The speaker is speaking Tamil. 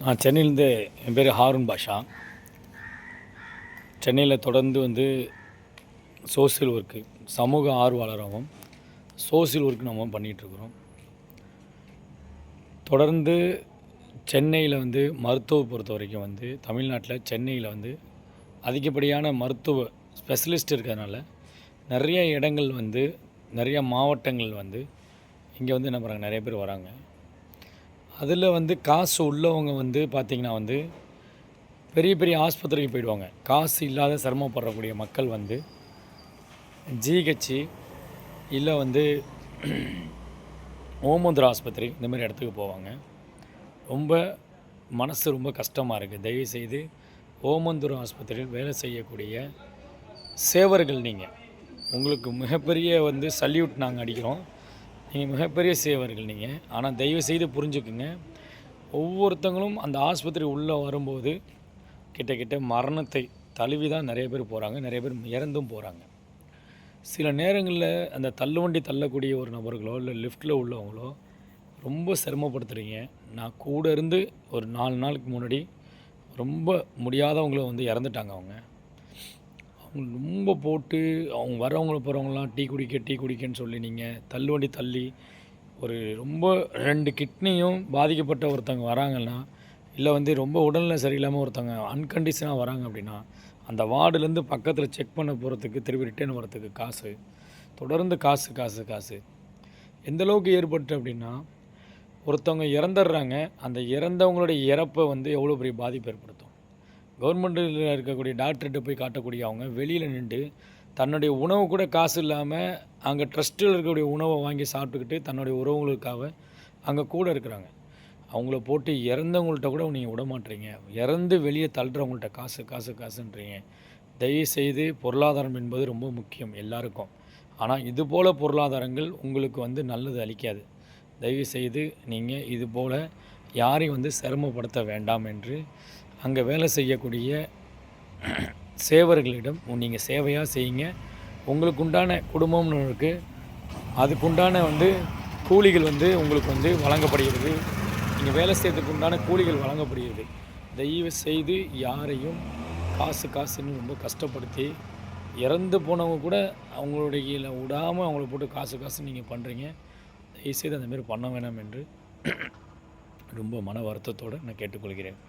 நான் சென்னையிலேருந்து என் பேர் ஹாரூன் பாஷா. சென்னையில் தொடர்ந்து சோசியல் ஒர்க்கு, சமூக ஆர்வலராகவும் சோசியல் ஒர்க் நம்ம பண்ணிகிட்ருக்குறோம். தொடர்ந்து சென்னையில் மருத்துவ பொறுத்த வரைக்கும் தமிழ்நாட்டில் சென்னையில் அதிகப்படியான மருத்துவ ஸ்பெஷலிஸ்ட் இருக்கிறதுனால நிறைய இடங்கள் நிறைய மாவட்டங்கள் இங்கே என்ன பண்ணுறாங்க, நிறைய பேர் வராங்க. அதில் காசு உள்ளவங்க பார்த்திங்கன்னா பெரிய பெரிய ஆஸ்பத்திரிக்கு போயிடுவாங்க. காசு இல்லாத சிரமப்படக்கூடிய மக்கள் ஜிஹெச்சு இல்லை ஓமந்தூர் ஆஸ்பத்திரி இந்தமாதிரி இடத்துக்கு போவாங்க. ரொம்ப மனசு ரொம்ப கஷ்டமாக இருக்குது. தயவுசெய்து ஓமந்தூர் ஆஸ்பத்திரியில் வேலை செய்யக்கூடிய சேவர்கள் நீங்கள், உங்களுக்கு மிகப்பெரிய சல்யூட் நாங்கள் அடிக்கிறோம். நீங்கள் மிகப்பெரிய சேவர்கள் நீங்கள். ஆனால் தயவுசெய்து புரிஞ்சுக்குங்க, ஒவ்வொருத்தங்களும் அந்த ஆஸ்பத்திரி உள்ளே வரும்போது கிட்ட மரணத்தை தழுவி தான் நிறைய பேர் போகிறாங்க, நிறைய பேர் இறந்தும் போகிறாங்க. சில நேரங்களில் அந்த தள்ளுவண்டி தள்ளக்கூடிய ஒரு நபர்களோ இல்லை லிஃப்ட்டில் உள்ளவங்களோ ரொம்ப சிரமப்படுத்துகிறீங்க. நான் கூட இருந்து ஒரு 4 நாளுக்கு முன்னாடி ரொம்ப முடியாதவங்கள இறந்துட்டாங்க. அவங்க ரொம்ப போட்டு அவங்க வரவங்கள போகிறவங்களாம் டீ குடிக்கன்னு சொல்லி நீங்கள் தள்ளுவண்டி தள்ளி ஒரு ரொம்ப 2 கிட்னியும் பாதிக்கப்பட்ட ஒருத்தவங்க வராங்கன்னா, இல்லை ரொம்ப உடல்நிலை சரியில்லாமல் ஒருத்தவங்க அன்கண்டிஷனாக வராங்க அப்படின்னா, அந்த வார்டுலேருந்து பக்கத்தில் செக் பண்ண போகிறதுக்கு திருப்பி ரிட்டர்ன் வரத்துக்கு காசு, தொடர்ந்து காசு எந்தளவுக்கு ஏற்பட்டு அப்படின்னா, ஒருத்தவங்க இறந்துடுறாங்க. அந்த இறந்தவங்களுடைய இறப்பை எவ்வளோ பெரிய பாதிப்பு ஏற்படுத்தும். கவர்மெண்ட்டில் இருக்கக்கூடிய டாக்டர்கிட்ட போய் காட்டக்கூடிய அவங்க வெளியில் நின்று தன்னுடைய உணவு கூட காசு இல்லாமல் அங்கே ட்ரஸ்ட்டில் இருக்கக்கூடிய உணவை வாங்கி சாப்பிட்டுக்கிட்டு தன்னுடைய உறவுகளுக்காக அங்கே கூட இருக்கிறாங்க. அவங்கள போட்டு இறந்தவங்கள்ட்ட கூட நீங்கள் விட மாட்டீங்க. இறந்து வெளியே தள்ளுறவங்கள்ட்ட காசுன்றீங்க. தயவுசெய்து பொருளாதாரம் என்பது ரொம்ப முக்கியம் எல்லாருக்கும். ஆனால் இதுபோல் பொருளாதாரங்கள் உங்களுக்கு நல்லது அளிக்காது. தயவுசெய்து நீங்கள் இதுபோல் யாரையும் சிரமப்படுத்த வேண்டாம் என்று அங்கே வேலை செய்யக்கூடிய சேவர்களிடம் நீங்கள் சேவையாக செய்யுங்க. உங்களுக்கு உண்டான குடும்பம்னு இருக்குது, அதுக்குண்டான கூலிகள் உங்களுக்கு வழங்கப்படுகிறது. நீங்கள் வேலை செய்யறதுக்கு உண்டான கூலிகள் வழங்கப்படுகிறது. தயவு செய்து யாரையும் காசுன்னு ரொம்ப கஷ்டப்படுத்தி இறந்து போனவங்க கூட அவங்களுடைய விடாமல் அவங்கள போட்டு காசு நீங்கள் பண்ணுறீங்க. தயவுசெய்து அந்தமாரி பண்ண வேணாம் என்று ரொம்ப மன வருத்தத்தோடு நான் கேட்டுக்கொள்கிறேன்.